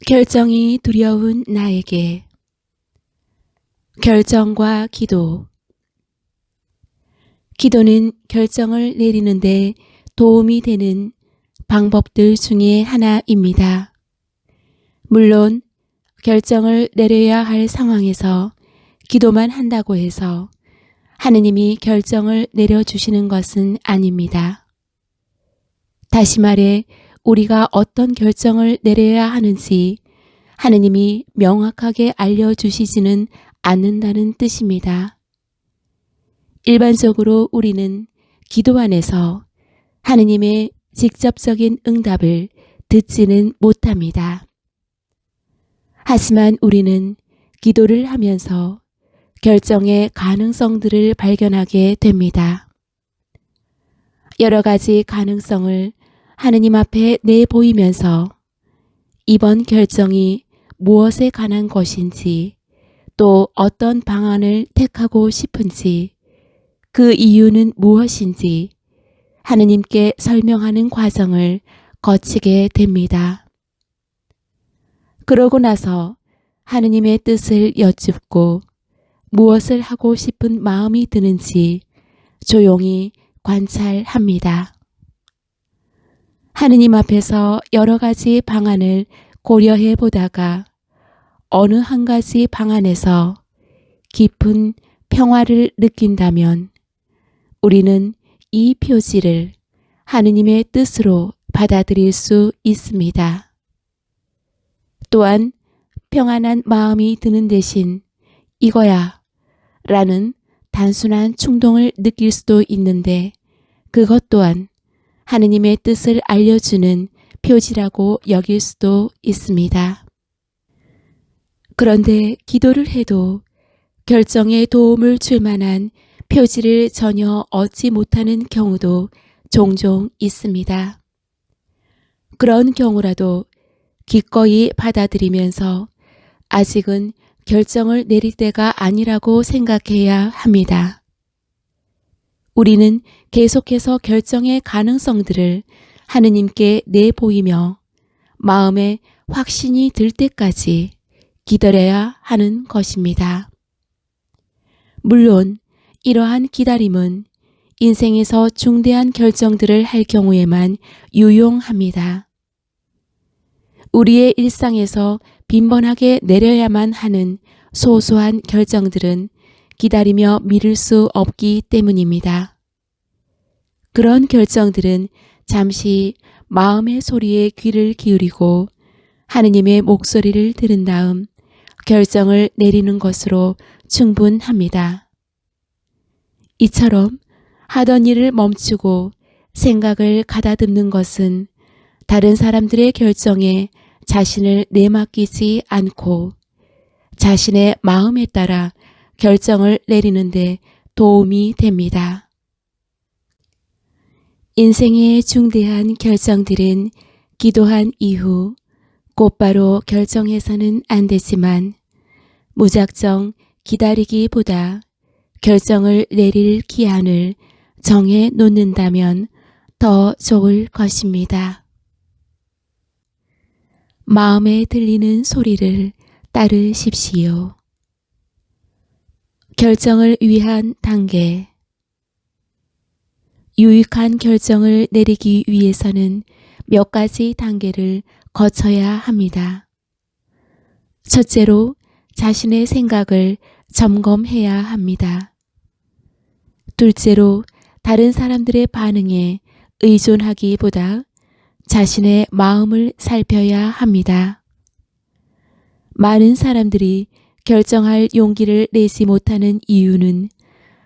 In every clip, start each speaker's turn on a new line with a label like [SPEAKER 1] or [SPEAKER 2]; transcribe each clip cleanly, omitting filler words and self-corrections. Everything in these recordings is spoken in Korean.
[SPEAKER 1] 결정이 두려운 나에게. 결정과 기도. 기도는 결정을 내리는데 도움이 되는 방법들 중에 하나입니다. 물론 결정을 내려야 할 상황에서 기도만 한다고 해서 하느님이 결정을 내려주시는 것은 아닙니다. 다시 말해 우리가 어떤 결정을 내려야 하는지 하느님이 명확하게 알려주시지는 않는다는 뜻입니다. 일반적으로 우리는 기도 안에서 하느님의 직접적인 응답을 듣지는 못합니다. 하지만 우리는 기도를 하면서 결정의 가능성들을 발견하게 됩니다. 여러 가지 가능성을 하느님 앞에 내보이면서 이번 결정이 무엇에 관한 것인지 또 어떤 방안을 택하고 싶은지 그 이유는 무엇인지 하느님께 설명하는 과정을 거치게 됩니다. 그러고 나서 하느님의 뜻을 여쭙고 무엇을 하고 싶은 마음이 드는지 조용히 관찰합니다. 하느님 앞에서 여러 가지 방안을 고려해 보다가 어느 한 가지 방안에서 깊은 평화를 느낀다면 우리는 이 표지를 하느님의 뜻으로 받아들일 수 있습니다. 또한 평안한 마음이 드는 대신 이거야 라는 단순한 충동을 느낄 수도 있는데 그것 또한 하느님의 뜻을 알려주는 표지라고 여길 수도 있습니다. 그런데 기도를 해도 결정에 도움을 줄 만한 표지를 전혀 얻지 못하는 경우도 종종 있습니다. 그런 경우라도 기꺼이 받아들이면서 아직은 결정을 내릴 때가 아니라고 생각해야 합니다. 우리는 계속해서 결정의 가능성들을 하느님께 내보이며 마음에 확신이 들 때까지 기다려야 하는 것입니다. 물론 이러한 기다림은 인생에서 중대한 결정들을 할 경우에만 유용합니다. 우리의 일상에서 빈번하게 내려야만 하는 소소한 결정들은 기다리며 미룰 수 없기 때문입니다. 그런 결정들은 잠시 마음의 소리에 귀를 기울이고 하느님의 목소리를 들은 다음 결정을 내리는 것으로 충분합니다. 이처럼 하던 일을 멈추고 생각을 가다듬는 것은 다른 사람들의 결정에 자신을 내맡기지 않고 자신의 마음에 따라 결정을 내리는데 도움이 됩니다. 인생의 중대한 결정들은 기도한 이후 곧바로 결정해서는 안 되지만 무작정 기다리기보다 결정을 내릴 기한을 정해 놓는다면 더 좋을 것입니다. 마음에 들리는 소리를 따르십시오. 결정을 위한 단계. 유익한 결정을 내리기 위해서는 몇 가지 단계를 거쳐야 합니다. 첫째로 자신의 생각을 점검해야 합니다. 둘째로 다른 사람들의 반응에 의존하기보다 자신의 마음을 살펴야 합니다. 많은 사람들이 결정할 용기를 내지 못하는 이유는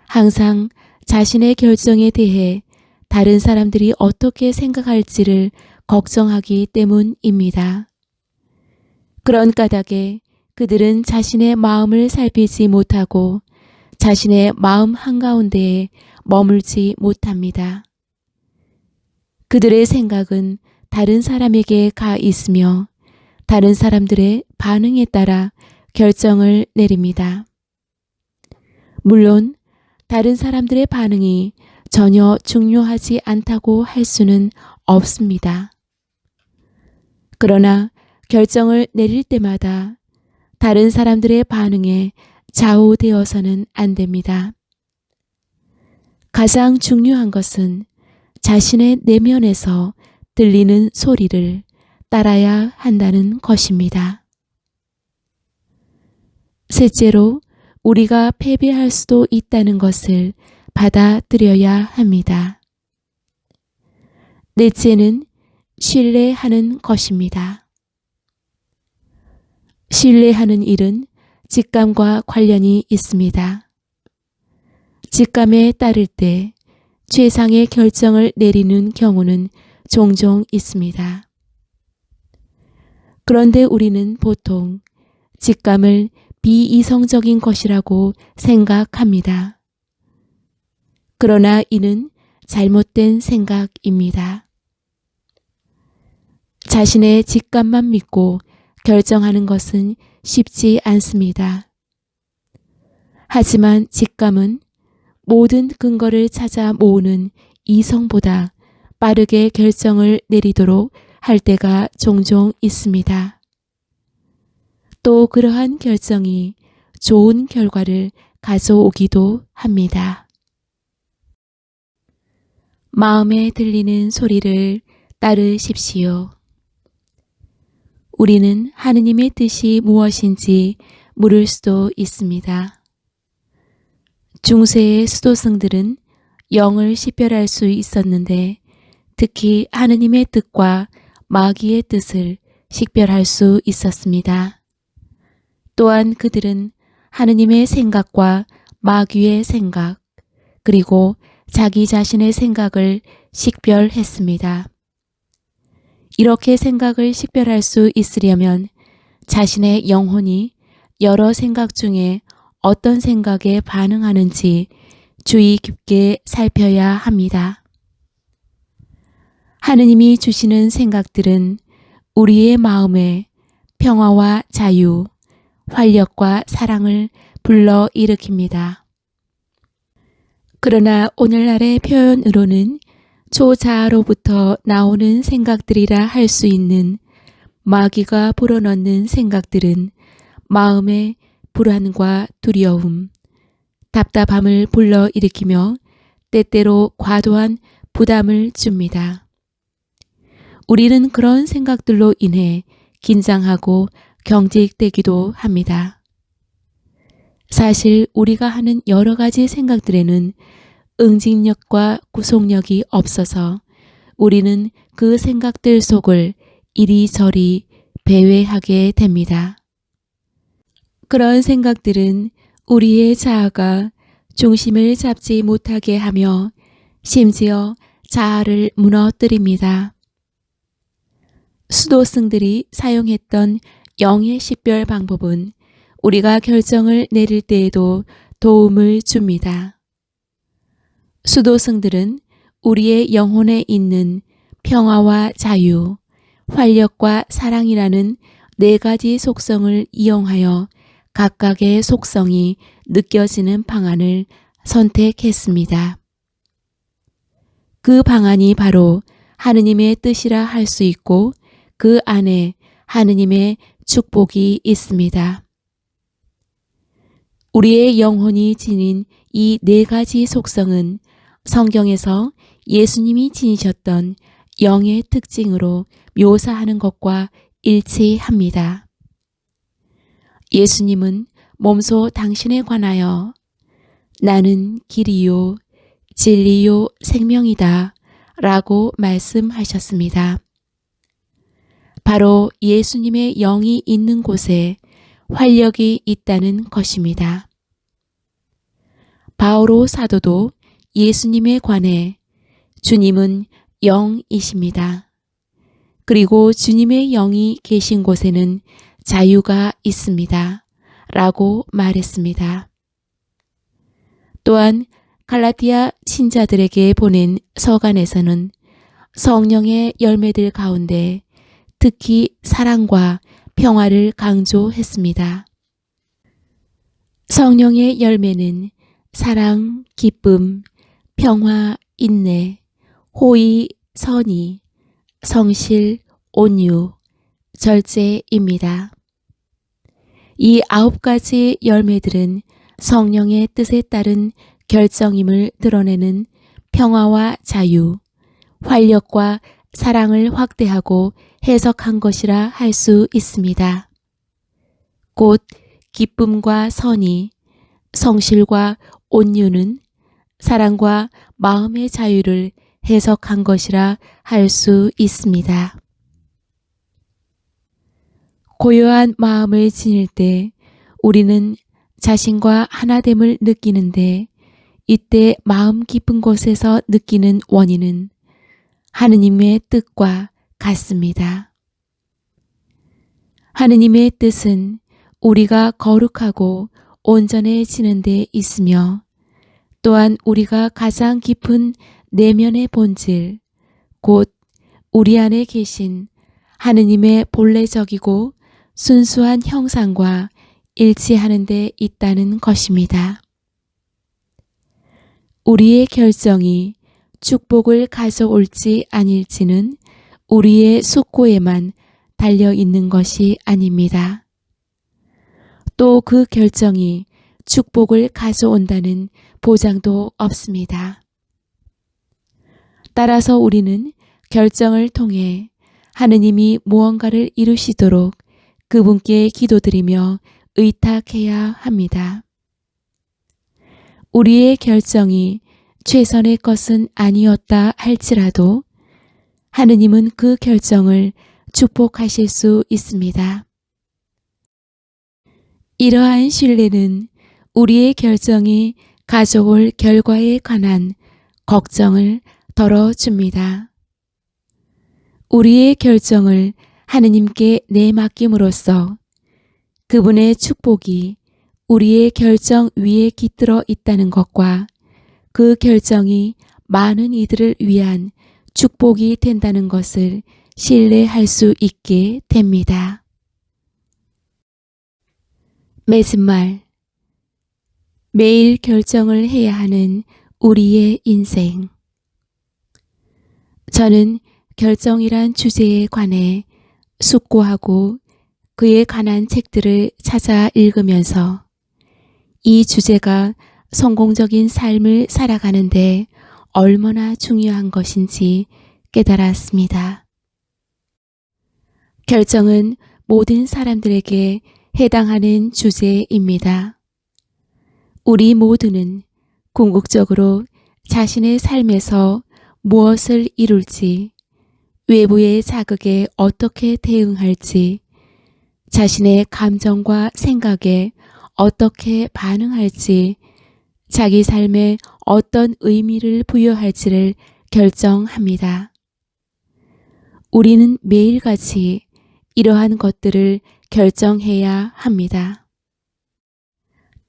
[SPEAKER 1] 항상 자신의 결정에 대해 다른 사람들이 어떻게 생각할지를 걱정하기 때문입니다. 그런 까닭에 그들은 자신의 마음을 살피지 못하고 자신의 마음 한가운데에 머물지 못합니다. 그들의 생각은 다른 사람에게 가 있으며 다른 사람들의 반응에 따라 결정을 내립니다. 물론 다른 사람들의 반응이 전혀 중요하지 않다고 할 수는 없습니다. 그러나 결정을 내릴 때마다 다른 사람들의 반응에 좌우되어서는 안 됩니다. 가장 중요한 것은 자신의 내면에서 들리는 소리를 따라야 한다는 것입니다. 셋째로, 우리가 패배할 수도 있다는 것을 받아들여야 합니다. 넷째는 신뢰하는 것입니다. 신뢰하는 일은 직감과 관련이 있습니다. 직감에 따를 때 최상의 결정을 내리는 경우는 종종 있습니다. 그런데 우리는 보통 직감을 비이성적인 것이라고 생각합니다. 그러나 이는 잘못된 생각입니다. 자신의 직감만 믿고 결정하는 것은 쉽지 않습니다. 하지만 직감은 모든 근거를 찾아 모으는 이성보다 빠르게 결정을 내리도록 할 때가 종종 있습니다. 또 그러한 결정이 좋은 결과를 가져오기도 합니다. 마음에 들리는 소리를 따르십시오. 우리는 하느님의 뜻이 무엇인지 물을 수도 있습니다. 중세의 수도승들은 영을 식별할 수 있었는데 특히 하느님의 뜻과 마귀의 뜻을 식별할 수 있었습니다. 또한 그들은 하느님의 생각과 마귀의 생각, 그리고 자기 자신의 생각을 식별했습니다. 이렇게 생각을 식별할 수 있으려면 자신의 영혼이 여러 생각 중에 어떤 생각에 반응하는지 주의 깊게 살펴야 합니다. 하느님이 주시는 생각들은 우리의 마음에 평화와 자유, 활력과 사랑을 불러일으킵니다. 그러나 오늘날의 표현으로는 초자아로부터 나오는 생각들이라 할 수 있는 마귀가 불어넣는 생각들은 마음에 불안과 두려움, 답답함을 불러일으키며 때때로 과도한 부담을 줍니다. 우리는 그런 생각들로 인해 긴장하고 경직되기도 합니다. 사실 우리가 하는 여러 가지 생각들에는 응징력과 구속력이 없어서 우리는 그 생각들 속을 이리저리 배회하게 됩니다. 그런 생각들은 우리의 자아가 중심을 잡지 못하게 하며 심지어 자아를 무너뜨립니다. 수도승들이 사용했던 영의 식별 방법은 우리가 결정을 내릴 때에도 도움을 줍니다. 수도승들은 우리의 영혼에 있는 평화와 자유, 활력과 사랑이라는 네 가지 속성을 이용하여 각각의 속성이 느껴지는 방안을 선택했습니다. 그 방안이 바로 하느님의 뜻이라 할 수 있고 그 안에 하느님의 축복이 있습니다. 우리의 영혼이 지닌 이 네 가지 속성은 성경에서 예수님이 지니셨던 영의 특징으로 묘사하는 것과 일치합니다. 예수님은 몸소 당신에 관하여 나는 길이요, 진리요, 생명이다 라고 말씀하셨습니다. 바로 예수님의 영이 있는 곳에 활력이 있다는 것입니다. 바오로 사도도 예수님에 관해 주님은 영이십니다. 그리고 주님의 영이 계신 곳에는 자유가 있습니다. 라고 말했습니다. 또한 갈라디아 신자들에게 보낸 서간에서는 성령의 열매들 가운데 특히 사랑과 평화를 강조했습니다. 성령의 열매는 사랑, 기쁨, 평화, 인내, 호의, 선의, 성실, 온유, 절제입니다. 이 9가지 열매들은 성령의 뜻에 따른 결정임을 드러내는 평화와 자유, 활력과 사랑을 확대하고 해석한 것이라 할 수 있습니다. 곧 기쁨과 선의, 성실과 온유는 사랑과 마음의 자유를 해석한 것이라 할 수 있습니다. 고요한 마음을 지닐 때 우리는 자신과 하나됨을 느끼는데, 이때 마음 깊은 곳에서 느끼는 원인은 하느님의 뜻과 같습니다. 하느님의 뜻은 우리가 거룩하고 온전해지는 데 있으며, 또한 우리가 가장 깊은 내면의 본질, 곧 우리 안에 계신 하느님의 본래적이고 순수한 형상과 일치하는 데 있다는 것입니다. 우리의 결정이 축복을 가져올지 아닐지는 우리의 숙고에만 달려 있는 것이 아닙니다. 또 그 결정이 축복을 가져온다는 보장도 없습니다. 따라서 우리는 결정을 통해 하느님이 무언가를 이루시도록 그분께 기도드리며 의탁해야 합니다. 우리의 결정이 최선의 것은 아니었다 할지라도 하느님은 그 결정을 축복하실 수 있습니다. 이러한 신뢰는 우리의 결정이 가져올 결과에 관한 걱정을 덜어줍니다. 우리의 결정을 하느님께 내맡김으로써 그분의 축복이 우리의 결정 위에 깃들어 있다는 것과 그 결정이 많은 이들을 위한 축복이 된다는 것을 신뢰할 수 있게 됩니다. 맺은말, 매일 결정을 해야 하는 우리의 인생. 저는 결정이란 주제에 관해 숙고하고 그에 관한 책들을 찾아 읽으면서 이 주제가 성공적인 삶을 살아가는데 얼마나 중요한 것인지 깨달았습니다. 결정은 모든 사람들에게 해당하는 주제입니다. 우리 모두는 궁극적으로 자신의 삶에서 무엇을 이룰지, 외부의 자극에 어떻게 대응할지, 자신의 감정과 생각에 어떻게 반응할지, 자기 삶에 어떤 의미를 부여할지를 결정합니다. 우리는 매일같이 이러한 것들을 결정해야 합니다.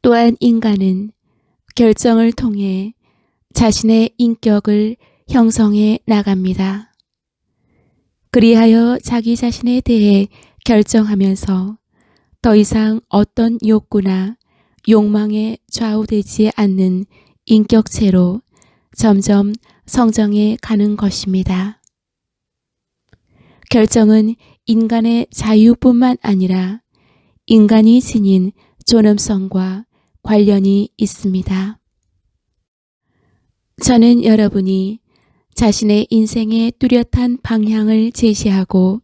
[SPEAKER 1] 또한 인간은 결정을 통해 자신의 인격을 형성해 나갑니다. 그리하여 자기 자신에 대해 결정하면서 더 이상 어떤 욕구나 욕망에 좌우되지 않는 인격체로 점점 성장해 가는 것입니다. 결정은 인간의 자유뿐만 아니라 인간이 지닌 존엄성과 관련이 있습니다. 저는 여러분이 자신의 인생의 뚜렷한 방향을 제시하고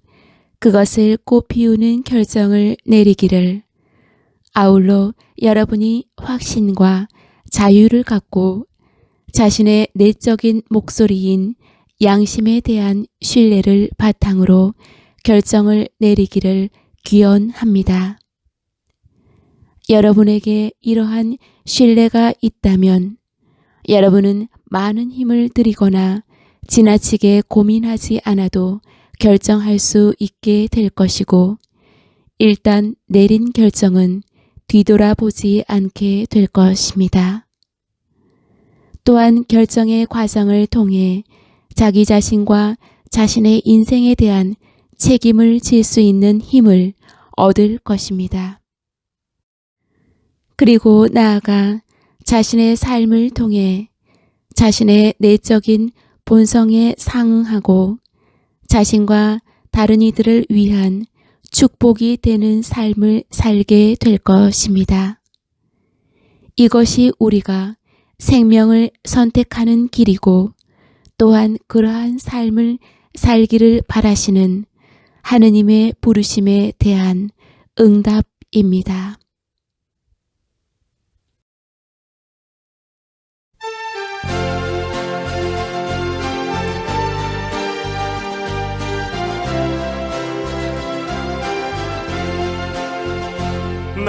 [SPEAKER 1] 그것을 꽃피우는 결정을 내리기를, 아울러 여러분이 확신과 자유를 갖고 자신의 내적인 목소리인 양심에 대한 신뢰를 바탕으로 결정을 내리기를 기원합니다. 여러분에게 이러한 신뢰가 있다면 여러분은 많은 힘을 들이거나 지나치게 고민하지 않아도 결정할 수 있게 될 것이고, 일단 내린 결정은 뒤돌아보지 않게 될 것입니다. 또한 결정의 과정을 통해 자기 자신과 자신의 인생에 대한 책임을 질 수 있는 힘을 얻을 것입니다. 그리고 나아가 자신의 삶을 통해 자신의 내적인 본성에 상응하고 자신과 다른 이들을 위한 축복이 되는 삶을 살게 될 것입니다. 이것이 우리가 생명을 선택하는 길이고 또한 그러한 삶을 살기를 바라시는 하느님의 부르심에 대한 응답입니다.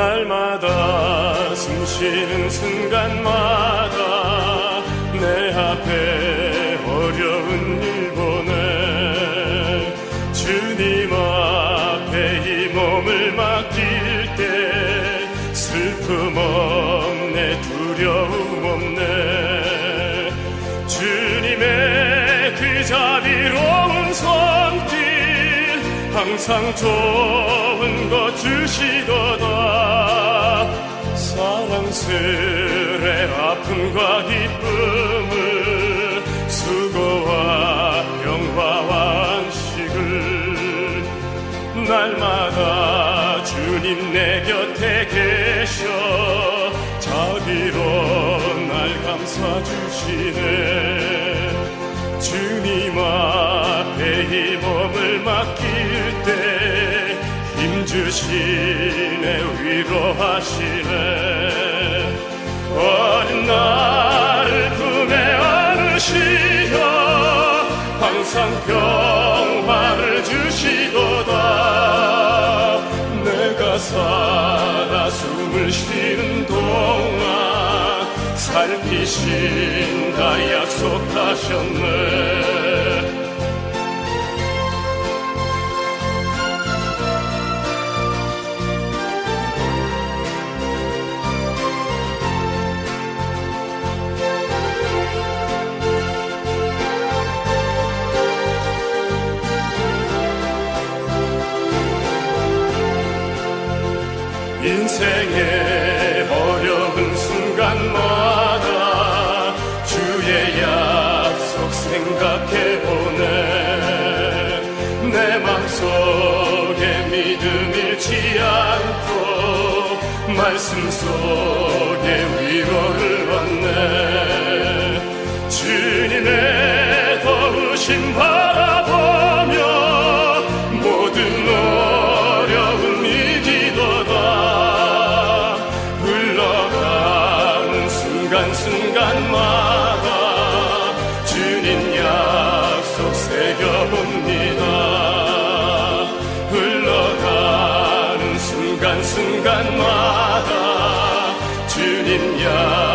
[SPEAKER 2] 날마다 숨쉬는 순간마다 내 앞에 어려운 일 보내 주님 앞에 이 몸을 맡길 때 슬픔 없네 두려움 없네 주님의 그 자비로운 손길 항상 좋은 것 주시도다 사랑스레 아픔과 기쁨을 수고와 평화와 안식을 날마다 주님 내 곁에 계셔 자비로 날 감싸주시네 주님 앞에 이 몸을 맡길 때 힘주시네 위로하시네 어린 나를 품에 안으시어 항상 평화를 주시도다 내가 살아 숨을 쉬는 동안 살피신다 약속하셨네 인생의 어려운 순간마다 주의 약속 생각해보네 내 맘속에 믿음 잃지 않고 말씀 속에 위로를 얻네 주님의 도우심 바라보며 모든 어려움 이기도다 순간순간마다 주님 약속 새겨봅니다 흘러가는 순간순간마다 주님 약속